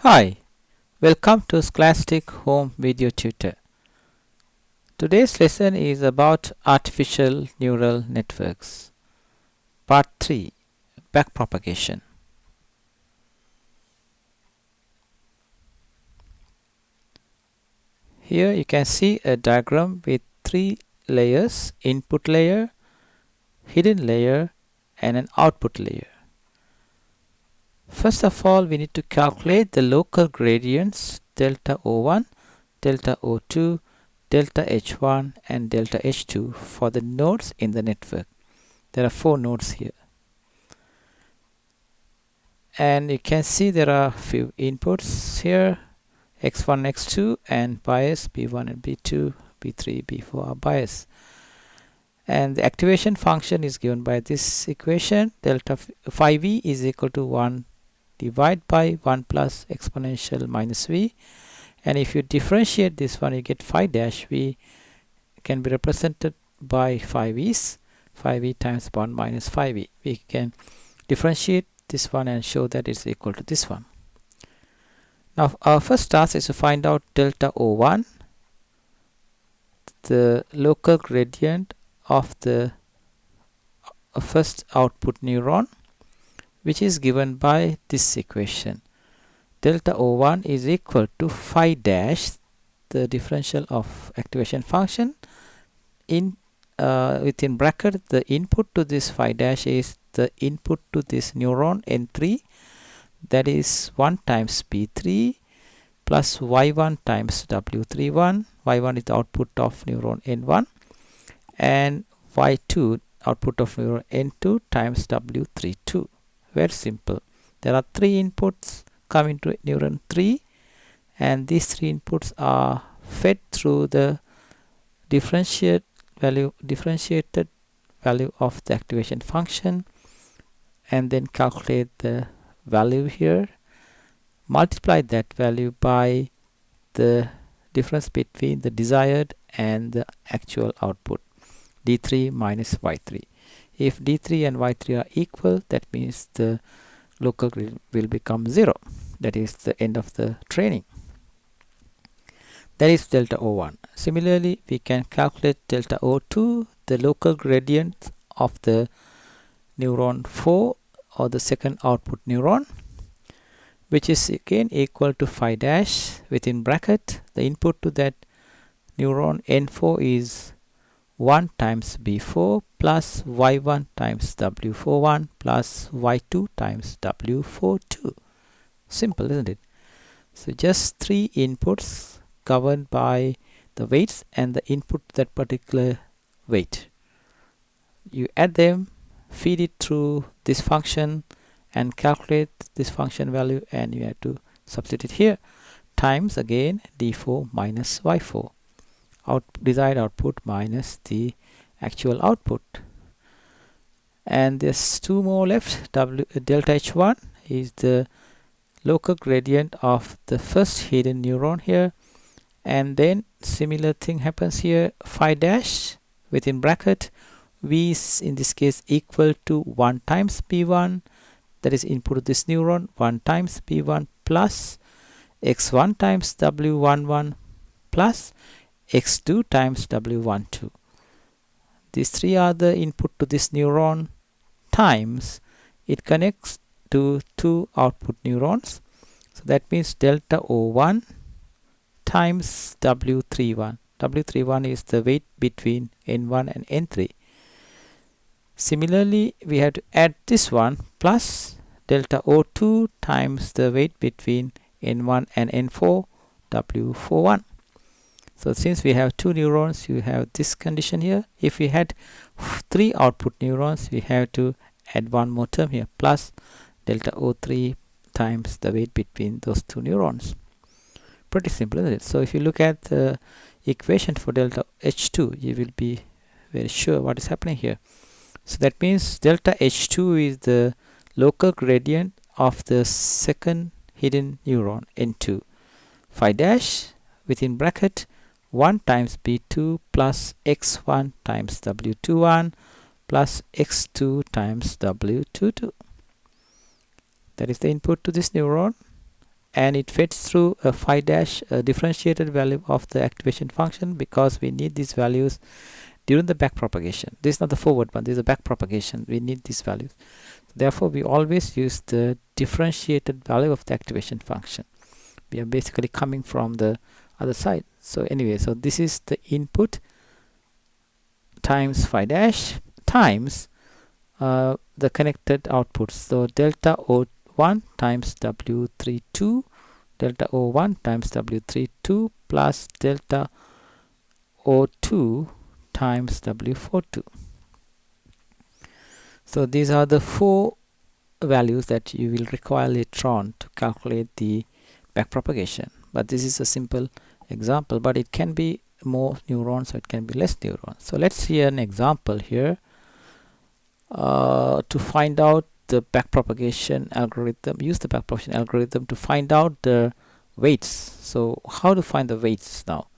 Hi, welcome to Scholastic Home Video Tutor. Today's lesson is about artificial neural networks. Part 3, Backpropagation. Here you can see a diagram with 3 layers: input layer, hidden layer, and an output layer. First of all, we need to calculate the local gradients delta O1, delta O2, delta H1 and delta H2 for the nodes in the network. There are 4 nodes here. And you can see there are few inputs here, x1, x2 and bias b1 and b2, b3, b4 are bias. And the activation function is given by this equation. Delta phi v is equal to 1 divided by 1 plus exponential minus v, and if you differentiate this one you get phi dash v can be represented by phi v's, phi v times 1 minus phi v. We can differentiate this one and show that it's equal to this one. Now our first task is to find out delta O1, the local gradient of the first output neuron, which is given by this equation. Delta O1 is equal to phi dash, the differential of activation function, in within bracket the input to this phi dash is the input to this neuron N3, that is 1 times P3 plus Y1 times W31. Y1 is the output of neuron N1 and Y2 output of neuron N2 times W32. Very simple. There are 3 inputs coming to neuron 3 and these 3 inputs are fed through the differentiated value of the activation function, and then calculate the value here, multiply that value by the difference between the desired and the actual output, D3 minus Y3. If D3 and Y3 are equal, that means the local gradient will become 0. That is the end of the training. That is delta O1. Similarly, we can calculate delta O2, the local gradient of the neuron 4 or the second output neuron, which is again equal to phi dash within bracket. The input to that neuron N4 is 1 times B4 plus Y1 times W41 plus Y2 times W42. Simple, isn't it? So just 3 inputs governed by the weights and the input to that particular weight. You add them, feed it through this function and calculate this function value, and you have to substitute here times again D4 minus Y4, desired output minus the actual output. And there's 2 more left. Delta H1 is the local gradient of the first hidden neuron here, and then similar thing happens here. Phi dash within bracket, v is in this case equal to 1 times p1, that is input of this neuron, 1 times p1 plus x1 times w11 plus x2 times w12. These 3 are the input to this neuron times it connects to 2 output neurons. So that means delta O1 times W31. W31 is the weight between N1 and N3. Similarly, we have to add this one plus delta O2 times the weight between N1 and N4, W41. So since we have 2 neurons, you have this condition here. If we had 3 output neurons, we have to add one more term here, plus delta O3 times the weight between those 2 neurons. Pretty simple, isn't it? So if you look at the equation for delta H2, you will be very sure what is happening here. So that means delta H2 is the local gradient of the second hidden neuron N2. Phi dash within bracket 1 times B2 plus x1 times W21 plus x2 times W22. That is the input to this neuron, and it fetches through a phi dash differentiated value of the activation function, because we need these values during the backpropagation. This is not the forward one, this is a backpropagation. We need these values. Therefore, we always use the differentiated value of the activation function. We are basically coming from the other side. So anyway, so this is the input times phi dash times the connected outputs. So delta O1 times W32, delta O1 times W32 plus delta O2 times W42. So these are the four values that you will require later on to calculate the backpropagation. But this is a simple example, but it can be more neurons, or it can be less neurons. So let's see an example here to find out the backpropagation algorithm. Use the backpropagation algorithm to find out the weights. So how to find the weights now?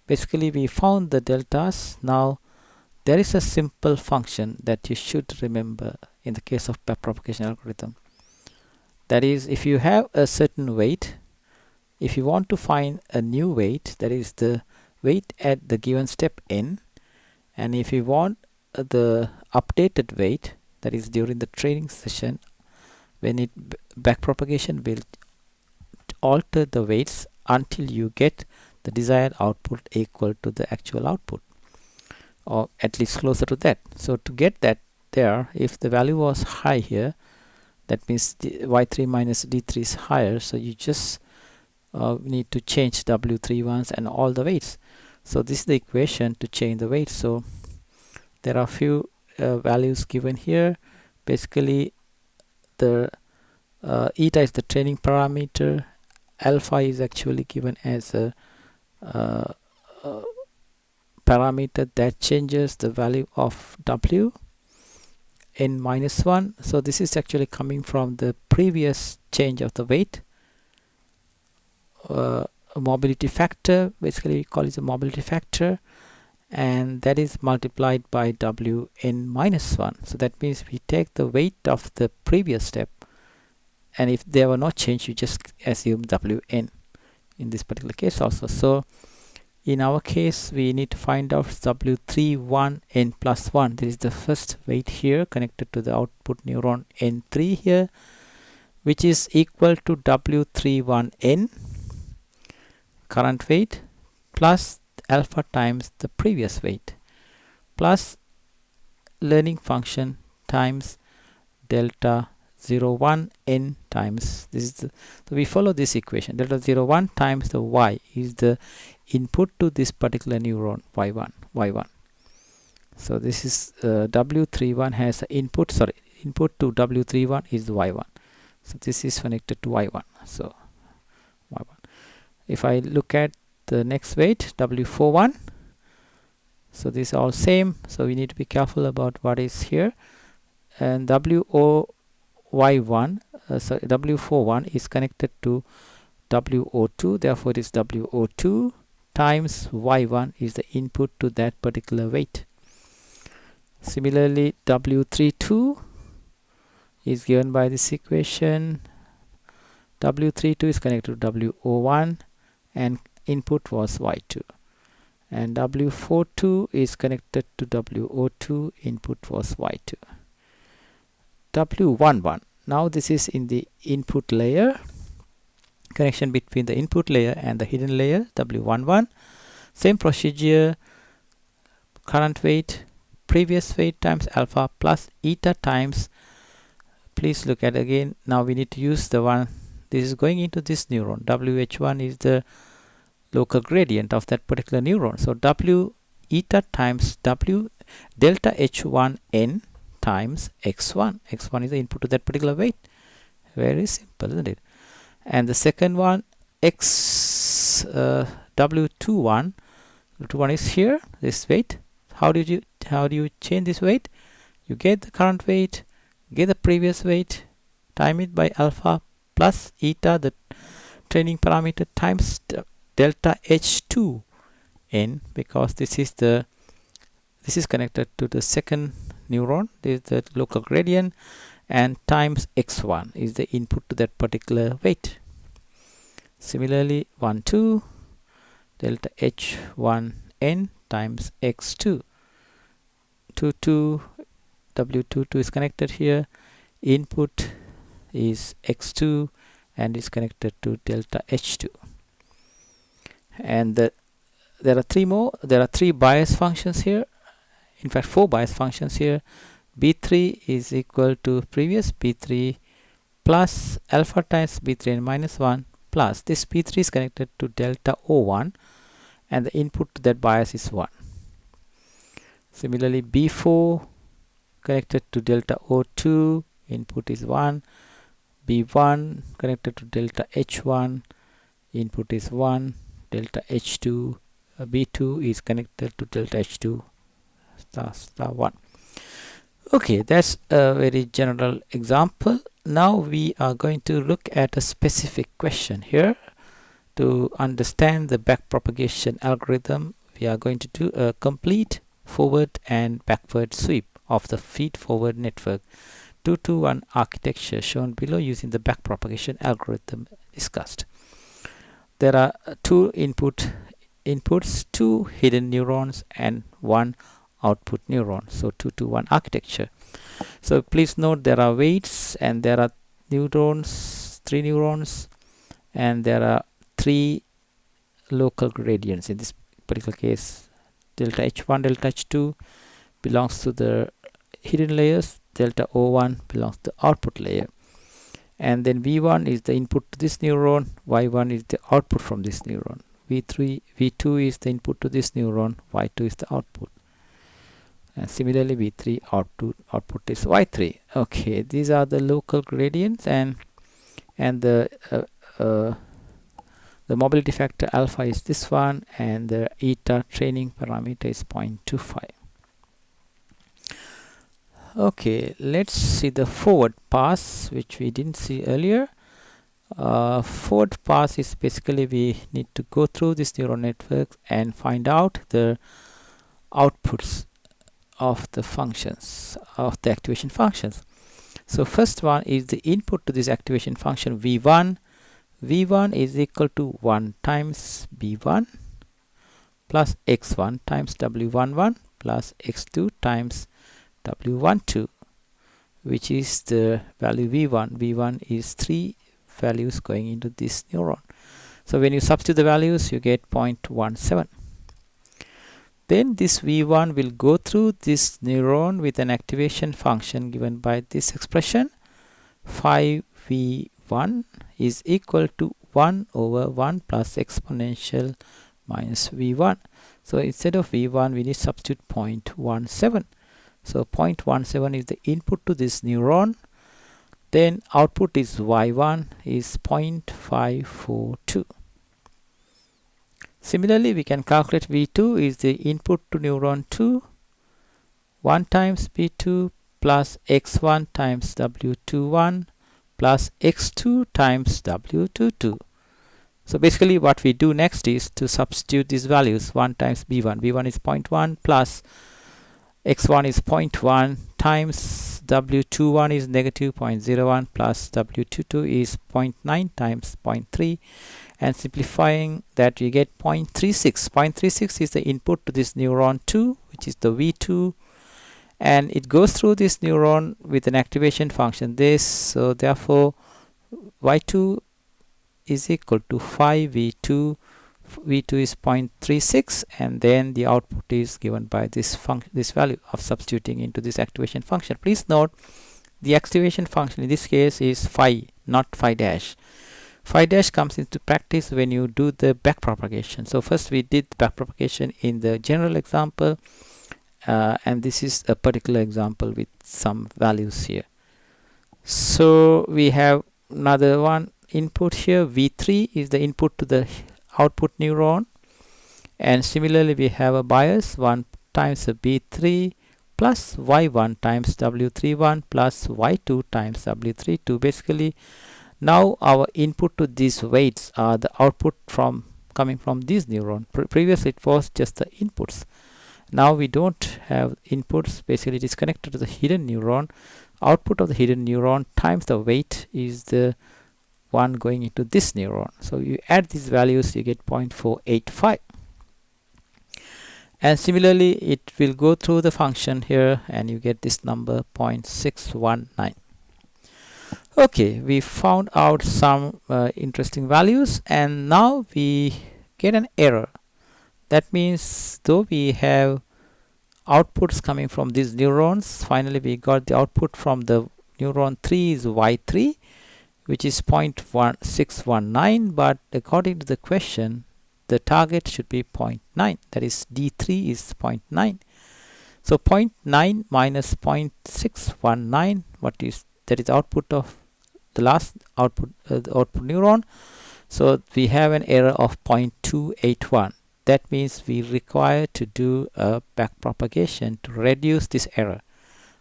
Basically, we found the deltas. Now there is a simple function that you should remember in the case of backpropagation algorithm. That is, if you have a certain weight, if you want to find a new weight, that is the weight at the given step n, and if you want the updated weight, that is during the training session, when it backpropagation will alter the weights until you get the desired output equal to the actual output, or at least closer to that. So to get that there, if the value was high here, that means y3 minus d3 is higher, so you just need to change W31s and all the weights. So this is the equation to change the weight. So there are few values given here. Basically, the eta is the training parameter, alpha is actually given as a parameter that changes the value of W n minus 1. So this is actually coming from the previous change of the weight. Mobility factor, basically we call it a mobility factor, and that is multiplied by W n minus 1. So that means we take the weight of the previous step, and if there were no change, you just assume Wn in this particular case also. So in our case, we need to find out W31 n plus 1. This is the first weight here connected to the output neuron n3 here, which is equal to W31 n current weight plus alpha times the previous weight plus learning function times delta 01 n times this is the, so we follow this equation. Delta 01 times the y is the input to this particular neuron y1. So this is W31 has a input to W31 is y1. So this is connected to y1. So y1. If I look at the next weight, W41, so these are all same, so we need to be careful about what is here. And W41 is connected to WO2, therefore it is WO2 times y1 is the input to that particular weight. Similarly, W32 is given by this equation. W32 is connected to WO1 and input was y2, and W42 is connected to WO2, input was y2. W11, now this is in the input layer, connection between the input layer and the hidden layer. W11, same procedure, current weight, previous weight times alpha plus eta times, please look at again, now we need to use the one, this is going into this neuron. WH1 is the local gradient of that particular neuron. So W eta times W delta H1 n times x1. x1 is the input to that particular weight. Very simple, isn't it? And the second one, W21 is here, this weight. How do you change this weight? You get the current weight, get the previous weight, time it by alpha plus eta, the training parameter, times delta H2 n, because this is connected to the second neuron, this is the local gradient, and times x1 is the input to that particular weight. Similarly 1 2 delta h1n times x2. 2 2 w22 is connected here. Input is x2 and is connected to delta h2. And there are three bias functions here. In fact, 4 bias functions here. b3 is equal to previous b3 plus alpha times b3 and minus 1 plus this b3 is connected to delta o1 and the input to that bias is 1. Similarly, b4 connected to delta o2, input is 1. b1 connected to delta h1, input is 1. Delta h2, b2 is connected to delta h2 star 1. Okay, that's a very general example. Now we are going to look at a specific question here. To understand the backpropagation algorithm, we are going to do a complete forward and backward sweep of the feed-forward network 2-to-1 architecture shown below using the backpropagation algorithm discussed. There are two inputs, 2 hidden neurons and 1 output neuron. So 2-to-1 architecture. So please note there are weights and there are neurons, 3 neurons, and there are 3 local gradients. In this particular case, delta h1, delta h2 belongs to the hidden layers, delta o1 belongs to the output layer, and then v1 is the input to this neuron, y1 is the output from this neuron, v2 is the input to this neuron, y2 is the output, and similarly v3 output is y3. Okay, these are the local gradients, and the mobility factor alpha is this one, and the eta training parameter is 0.25. Okay, let's see the forward pass, which we didn't see earlier. Forward pass is basically we need to go through this neural network and find out the outputs of the functions, of the activation functions. So first one is the input to this activation function v1. v1 is equal to 1 times b1 plus x1 times w11 plus x2 times w12, which is the value v1. v1 is 3 values going into this neuron. So when you substitute the values, you get 0.17. Then this v1 will go through this neuron with an activation function given by this expression. 5v1 is equal to 1 over 1 plus exponential minus v1. So instead of v1, we need to substitute 0.17. So 0.17 is the input to this neuron. Then output is y1 is 0.542. Similarly, we can calculate v2 is the input to neuron 2. 1 times b2 plus x1 times w21 plus x2 times w22. So basically what we do next is to substitute these values. 1 times b1. b1 is 0.1 plus x1 is 0.1 times w21 is negative 0.01 plus w22 is 0.9 times 0.3, and simplifying that we get 0.36. 0.36 is the input to this neuron 2, which is the v2, and it goes through this neuron with an activation function this. So therefore y2 is equal to 5v2. v2 is 0.36, and then the output is given by this value of substituting into this activation function. Please note the activation function in this case is phi, not phi dash. Phi dash comes into practice when you do the backpropagation. So first we did backpropagation in the general example, and this is a particular example with some values here. So we have another one input here. v3 is the input to the output neuron, and similarly we have a bias 1 times b3 plus y1 times w31 plus y2 times w32. Basically now our input to these weights are the output coming from this neuron. Previously it was just the inputs. Now we don't have inputs. Basically it is connected to the hidden neuron. Output of the hidden neuron times the weight is the one going into this neuron. So you add these values, you get 0.485. And similarly, it will go through the function here and you get this number 0.619. Okay, we found out some interesting values, and now we get an error. That means though we have outputs coming from these neurons, finally we got the output from the neuron 3 is Y3, which is 0.619, but according to the question, the target should be 0.9, that is D3 is 0.9. So 0.9 minus 0.619, what is that? Is output of the last output, the output neuron. So we have an error of 0.281. That means we require to do a backpropagation to reduce this error.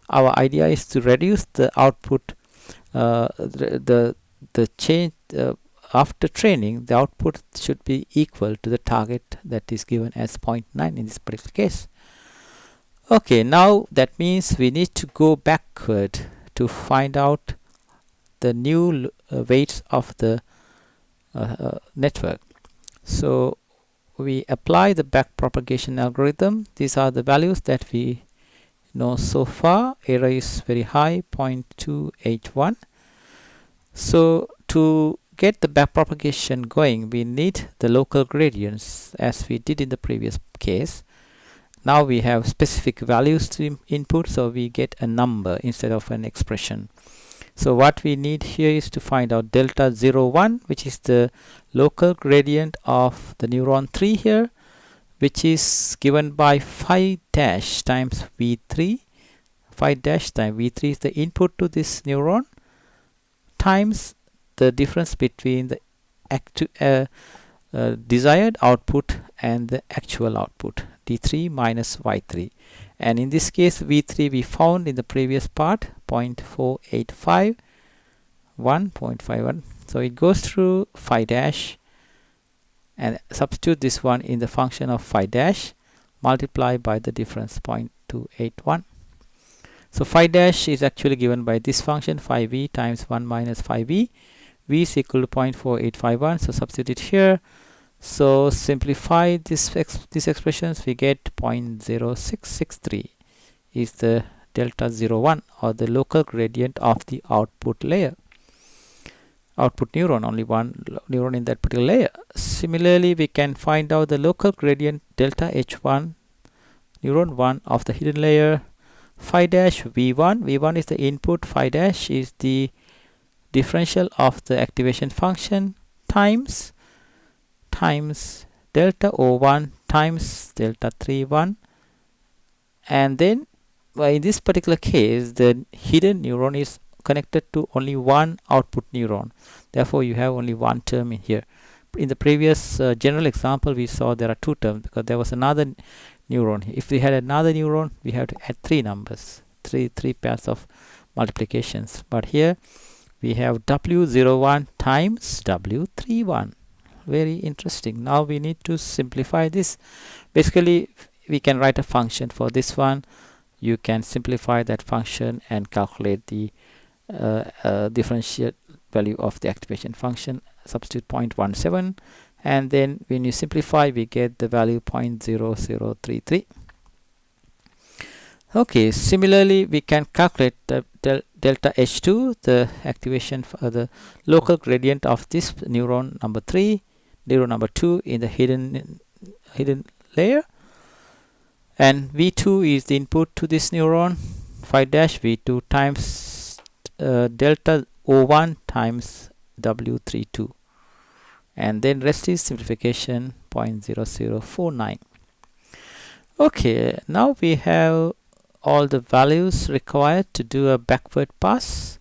Our idea is to reduce the output, the change after training. The output should be equal to the target that is given as 0.9 in this particular case. Okay, now that means we need to go backward to find out the new weights of the network. So we apply the backpropagation algorithm. These are the values that we know so far. Error is very high, 0.281. So to get the backpropagation going, we need the local gradients as we did in the previous case. Now we have specific values to input, so we get a number instead of an expression. So what we need here is to find out delta 01, which is the local gradient of the neuron 3 here, which is given by phi dash times V3. Phi dash times V3 is the input to this neuron times the difference between the desired output and the actual output, D3 minus Y3. And in this case, V3 we found in the previous part, 0.485, 1.51. So it goes through phi dash and substitute this one in the function of phi dash, multiply by the difference, 0.281. So phi dash is actually given by this function, phi v times 1 minus phi v. V is equal to 0.4851. So substitute here. So simplify these expressions, we get 0.0663 is the delta 01, or the local gradient of the output layer. Output neuron, only one neuron in that particular layer. Similarly, we can find out the local gradient delta H1, neuron 1 of the hidden layer. Phi dash V1, V1 is the input, phi dash is the differential of the activation function, times delta O1 times delta 31, and then in this particular case the hidden neuron is connected to only one output neuron, therefore you have only one term in here. In the previous general example we saw there are two terms because there was another neuron. If we had another neuron we have to add three numbers, three pairs of multiplications, but here we have W01 times W31. Very interesting. Now we need to simplify this. Basically we can write a function for this one. You can simplify that function and calculate the differential value of the activation function, substitute 0.17, and then when you simplify we get the value 0.0033. Okay, similarly we can calculate the delta H2, the activation for the local gradient of this neuron number 3, neuron number 2 in the hidden layer, and V2 is the input to this neuron, phi dash V2 times delta O1 times W32, and then rest is simplification, 0.0049. Okay, now we have all the values required to do a backward pass.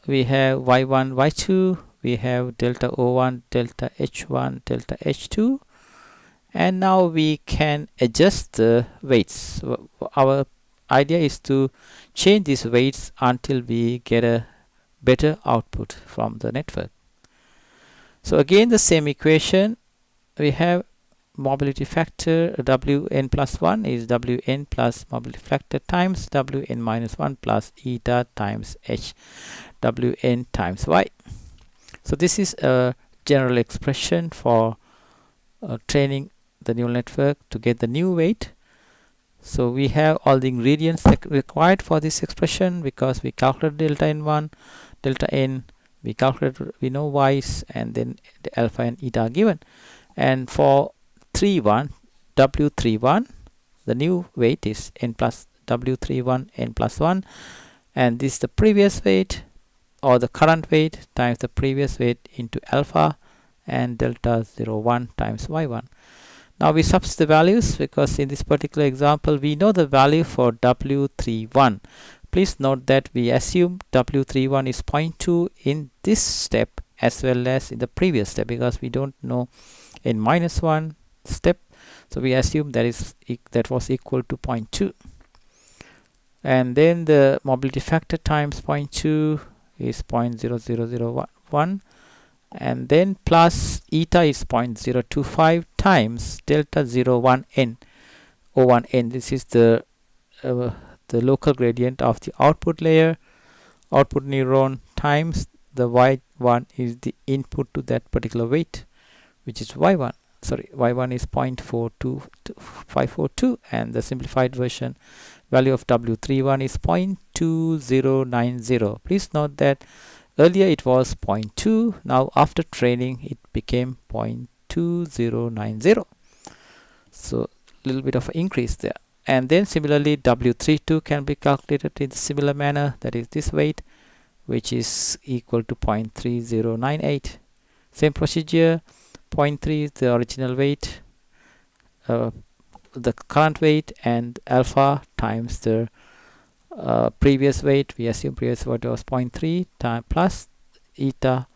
We have y1, y2, we have delta O1, delta H1, delta H2, and now we can adjust the weights. Our idea is to change these weights until we get a better output from the network. So again the same equation, we have mobility factor wn plus 1 is wn plus mobility factor times wn minus 1 plus eta times h wn times y. So this is a general expression for training the neural network to get the new weight. So we have all the ingredients required for this expression, because we calculated delta n1, delta n, we know y's, and then the alpha and eta are given. And for 3.1, w3.1, the new weight is n plus w3.1 n plus 1, and this is the previous weight or the current weight times the previous weight into alpha and delta 0.1 times y1. Now we substitute the values, because in this particular example we know the value for w3.1. Please note that we assume w3.1 is 0.2 in this step as well as in the previous step, because we don't know in -1 step, so we assume that was equal to 0.2, and then the mobility factor times 0.2 is 0.0001, and then plus eta is 0.025 times delta 0.1n o1n. This is the local gradient of the output layer, output neuron, times the y1 is the input to that particular weight, which is y1. Sorry, y1 is 0.42542, and the simplified version value of w3.1 is 0.2090. Please note that earlier it was 0.2, now after training it became 0.2090. So a little bit of an increase there. And then similarly w32 can be calculated in a similar manner, that is this weight, which is equal to 0.3098. Same procedure, 0.3 is the original weight, the current weight, and alpha times the previous weight. We assume previous weight was 0.3 time plus eta,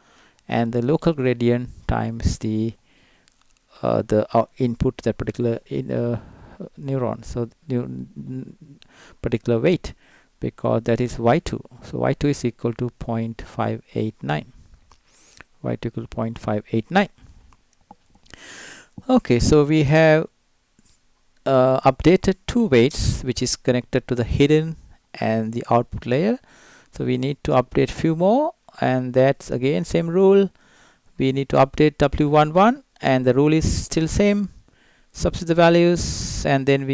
and the local gradient times the input to that particular neuron, so particular weight, because that is y2. So y2 is equal to 0.589. y2 equal to 0.589. Okay, so we have updated two weights which is connected to the hidden and the output layer. So we need to update few more, and that's again same rule. We need to update w11, and the rule is still same. Substitute the values, and then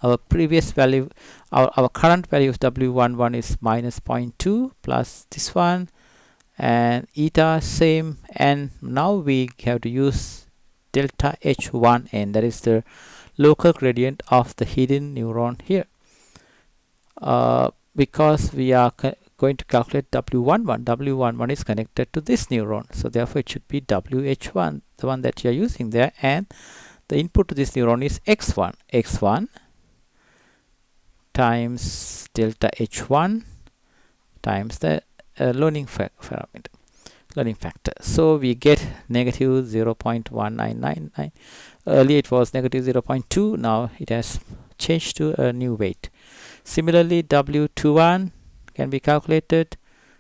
our previous value, our current value of w11 is -0.2 plus this one, and eta same, and now we have to use delta h1n, that is the local gradient of the hidden neuron here, because we are going to calculate w11. w11 is connected to this neuron, so therefore it should be wh1, the one that you are using there, and the input to this neuron is x1 times delta h1 times the learning parameter, learning factor. So we get negative 0.1999. Earlier it was negative 0.2, now it has changed to a new weight. Similarly w21 can be calculated,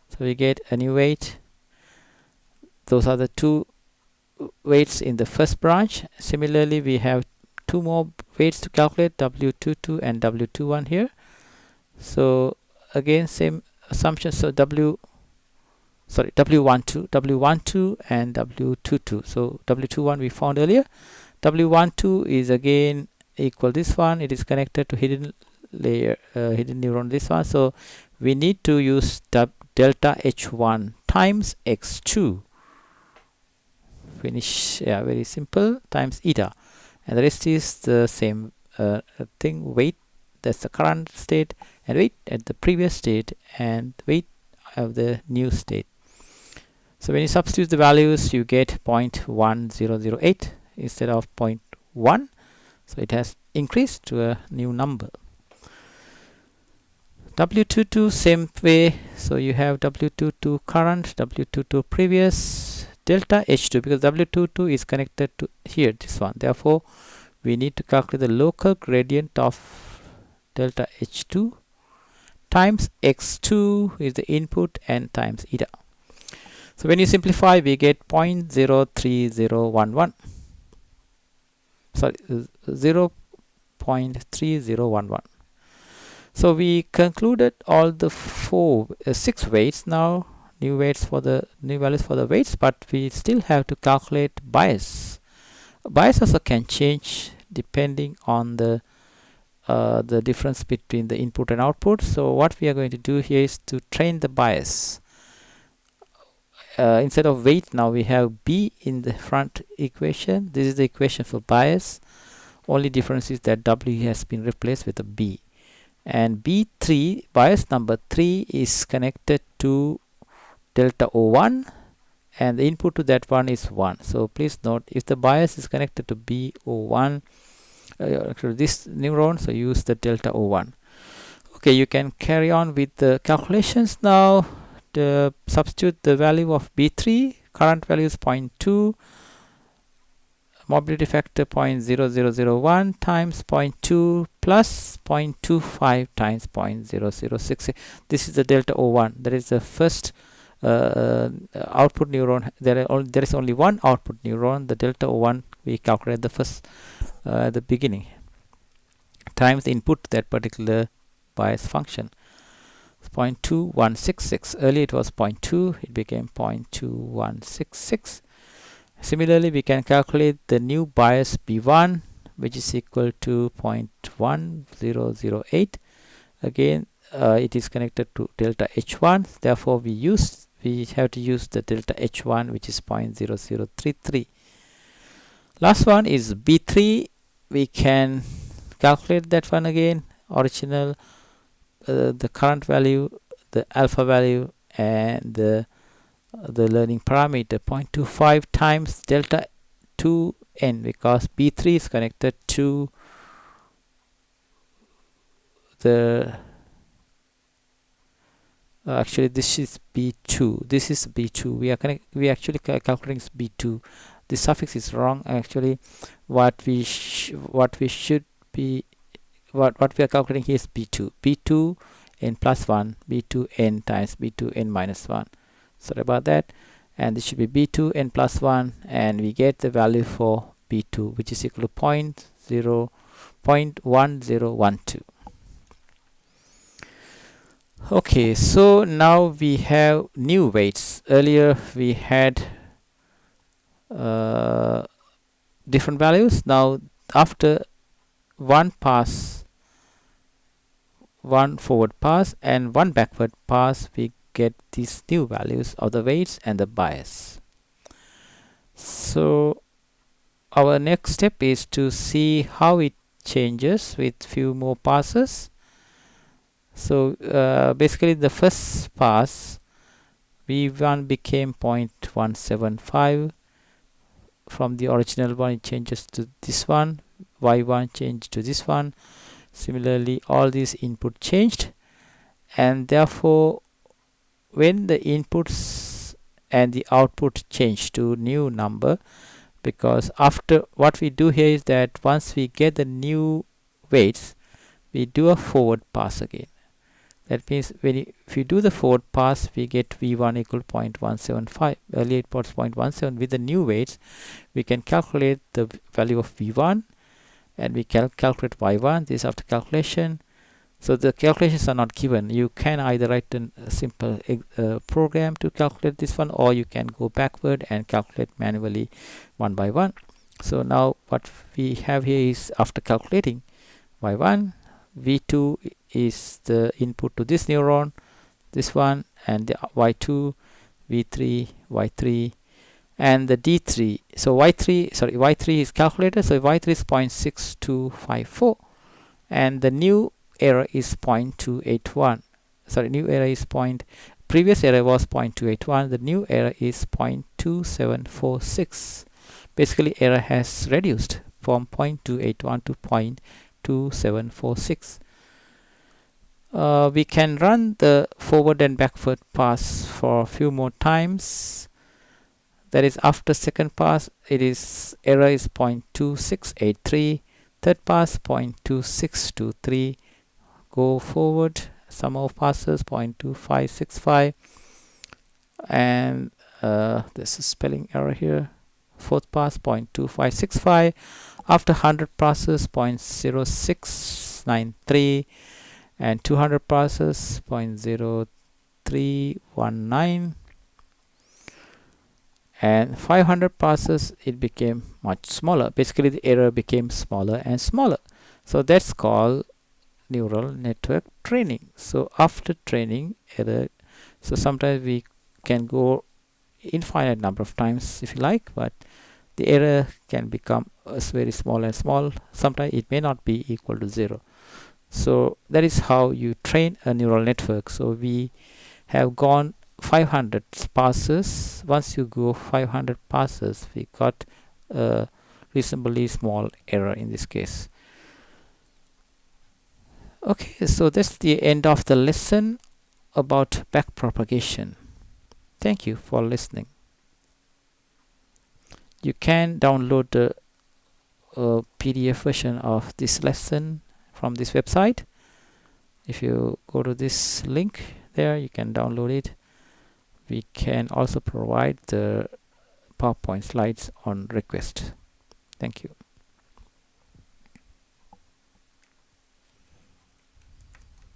so we get a new weight. Those are the two weights in the first branch. Similarly we have two more weights to calculate, w22 and w21 here. So again same assumption, so w12 and w22. So w21 we found earlier, w12 is again equal this one, it is connected to hidden layer, hidden neuron, this one, so we need to use delta h1 times x2, finish, yeah, very simple, times eta, and the rest is the same thing, weight, that's the current state, and weight at the previous state, and weight of the new state. So when you substitute the values, you get 0.1008 instead of 0.1, so it has increased to a new number. w22 same way, so you have w22 current, w22 previous, delta h2, because w22 is connected to here, this one, therefore we need to calculate the local gradient of delta h2 times x2 is the input, and times eta. So when you simplify, we get 0.03011. 0.3011. So we concluded all the six weights now, new weights for the new values for the weights, but we still have to calculate bias. Bias also can change depending on the difference between the input and output. So what we are going to do here is to train the bias. Instead of weight, now we have B in the front equation. This is the equation for bias. Only difference is that W has been replaced with a B. And B3, bias number 3, is connected to delta O1, and the input to that one is 1. So please note, if the bias is connected to BO1, actually this neuron, so use the delta O1. Okay, you can carry on with the calculations now. Substitute the value of B3, current value is 0.2, mobility factor 0.0001 times 0.2 plus 0.25 times 0.006. This is the delta O1. That is the first output neuron. There is only one output neuron. The delta O1 we calculate the first at the beginning times the input to that particular bias function. 0.2166. Earlier it was 0.2. It became 0.2166. Similarly, we can calculate the new bias B1, which is equal to 0.1008. Again, it is connected to delta H1. Therefore, we have to use the delta H1, which is 0.0033. Last one is B3. We can calculate that one again. Original, the current value, the alpha value, and the learning parameter 0.25 times delta 2n, because B3 is connected to the actually this is B2. This is B2. We actually calculating B2. The suffix is wrong. Actually, what we should be what we are calculating here is B2. B2 n plus 1, B2 n times B2 n minus 1. Sorry about that. And this should be B2 n plus 1, and we get the value for B2, which is equal to 0.1012. Okay, so now we have new weights. Earlier we had different values. Now after one forward pass and one backward pass, we get these new values of the weights and the bias. So our next step is to see how it changes with few more passes. So basically the first pass, V1 became 0.175. From the original one it changes to this one, Y1 changed to this one. Similarly, all these input changed, and therefore when the inputs and the output change to new number, because after what we do here is that once we get the new weights, we do a forward pass again. That means if you do the forward pass, we get V1 equal 0.175. Earlier it was 0.17. With the new weights, we can calculate the value of V1, and we calculate Y1. This after calculation. So the calculations are not given. You can either write a simple program to calculate this one, or you can go backward and calculate manually one by one. So now what we have here is, after calculating Y1, V2 is the input to this neuron, this one, and the Y2, V3, Y3, and the D3. So Y3 is calculated. So Y3 is 0.6254, and the new error is 0.281. New error is previous error was 0.281. The new error is 0.2746. Basically, error has reduced from 0.281 to 0.2746. We can run the forward and backward pass for a few more times. That is, after second pass, error is 0.2683. Third pass 0.2623. Go forward some more passes, 0.2565, and there's a spelling error here. fourth pass 0.2565, after 100 passes 0.0693, and 200 passes 0.0319, and 500 passes it became much smaller. Basically the error became smaller and smaller. So that's called neural network training. So after training error, so sometimes we can go infinite number of times if you like, but the error can become very small and small. Sometimes it may not be equal to 0. So that is how you train a neural network. So we have gone 500 passes. Once you go 500 passes, we got a reasonably small error in this case. Okay, so that's the end of the lesson about backpropagation. Thank you for listening. You can download the PDF version of this lesson from this website. If you go to this link there, you can download it. We can also provide the PowerPoint slides on request. Thank you.